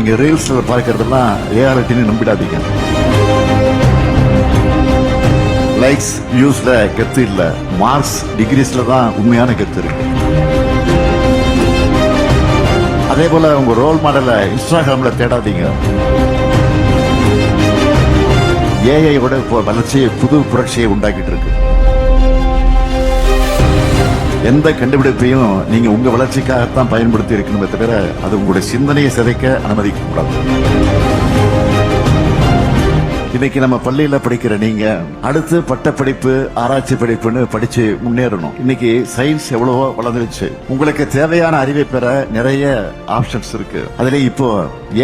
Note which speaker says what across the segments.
Speaker 1: நீங்க ரீல்ஸ்ல பார்க்கறதெல்லாம் ரியாலிட்டின்னு நம்பிடாதீங்க. லைக்ஸ் வியூஸ்ல கெத்து இல்ல, மார்க்ஸ் டிகிரிஸ்ல தான் உண்மையான கெத்து இருக்கு. அதே போல உங்க ரோல் மாடலை இன்ஸ்டாகிராம்ல தேடாதீங்க. ஏஐ விட இப்போ வளர்ச்சியை புது புரட்சியை உண்டாக்கிட்டு இருக்கு. எந்த கண்டுபிடிப்பையும் நீங்க உங்க வளர்ச்சிக்காகத்தான் பயன்படுத்தி இருக்கணுமே தவிர அது உங்களுடைய சிந்தனையை சிதைக்க அனுமதிக்க கூடாது. இன்னைக்கு நம்ம பள்ளியில படிக்கிற நீங்க அடுத்து பட்டப்படிப்பு ஆராய்ச்சி படிப்புன்னு படிச்சு முன்னேறணும். இன்னைக்கு சயின்ஸ் எவ்வளவோ வளர்ந்துருச்சு. உங்களுக்கு தேவையான அறிவை பெற நிறைய ஆப்ஷன்ஸ் இருக்கு. அதுல இப்போ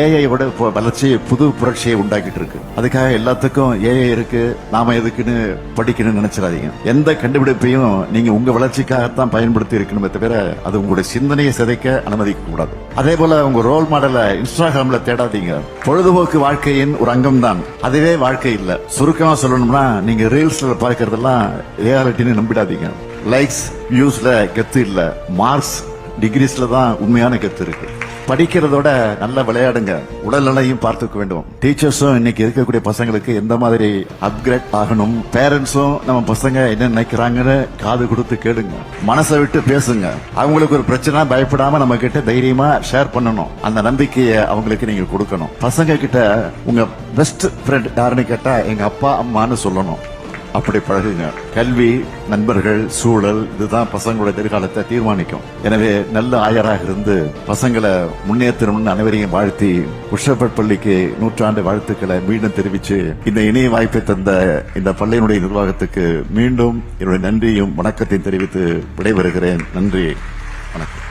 Speaker 1: ஏஐ விட இப்போ வளர்ச்சி புது புரட்சியை உண்டாக்கிட்டு இருக்கு. அதுக்காக எல்லாத்துக்கும் ஏஐ இருக்கு, நாம எதுக்குன்னு படிக்கணும்னு நினைச்சிடாதீங்க. எந்த கண்டுபிடிப்பையும் நீங்க உங்க வளர்ச்சிக்காகத்தான் பயன்படுத்தி இருக்கணுமே தவிர அது உங்களுடைய சிந்தனையை சிதைக்க அனுமதிக்க கூடாது. அதே போல உங்க ரோல் மாடலை இன்ஸ்டாகிராம்ல தேடாதீங்க. பொழுதுபோக்கு வாழ்க்கையின் ஒரு அங்கம் தான், அதுவே வாழ்க்கை இல்ல. சுருக்கமா சொல்லணும்னா நீங்க ரீல்ஸ்ல பார்க்கறதெல்லாம் ரியாலிட்டின்னு நம்பிடாதீங்க. லைக்ஸ் வியூஸ்ல கெத்து இல்ல, மார்க்ஸ் டிகிரிஸ்ல தான் உண்மையான கெத்து இருக்கு. படிக்கிறதோட நல்லா விளையாடுங்க, உடல்நிலையும் பார்த்துக்க வேண்டும். டீச்சர்ஸும் இன்னைக்கு இருக்கக்கூடிய பசங்களுக்கு எந்த மாதிரி அப்கிரேட் ஆகணும், பேரண்ட்ஸும் நம்ம பசங்க என்ன நினைக்கிறாங்கன்னு காது கொடுத்து கேளுங்க, மனசை விட்டு பேசுங்க. அவங்களுக்கு ஒரு பிரச்சனை பயப்படாம நம்ம கிட்ட தைரியமா ஷேர் பண்ணணும். அந்த நம்பிக்கையை அவங்களுக்கு நீங்க கொடுக்கணும். பசங்க கிட்ட உங்க பெஸ்ட் ஃப்ரெண்ட் யாருன்னு கேட்டா எங்க அப்பா அம்மான்னு சொல்லணும். அப்படி பழகுங்க. கல்வி, நண்பர்கள், சூழல் இதுதான் பசங்களோட எதிர்காலத்தை தீர்மானிக்கும். எனவே நல்ல ஆயராக இருந்து பசங்களை முன்னேற்றணும்னு அனைவரையும் வாழ்த்தி புஷ்பட் பள்ளிக்கு 100 வாழ்த்துக்களை மீண்டும் தெரிவிச்சு இந்த இணைய வாய்ப்பை தந்த இந்த பள்ளியினுடைய நிர்வாகத்துக்கு மீண்டும் என்னுடைய நன்றியும் வணக்கத்தையும் தெரிவித்து விடைபெறுகிறேன். நன்றி, வணக்கம்.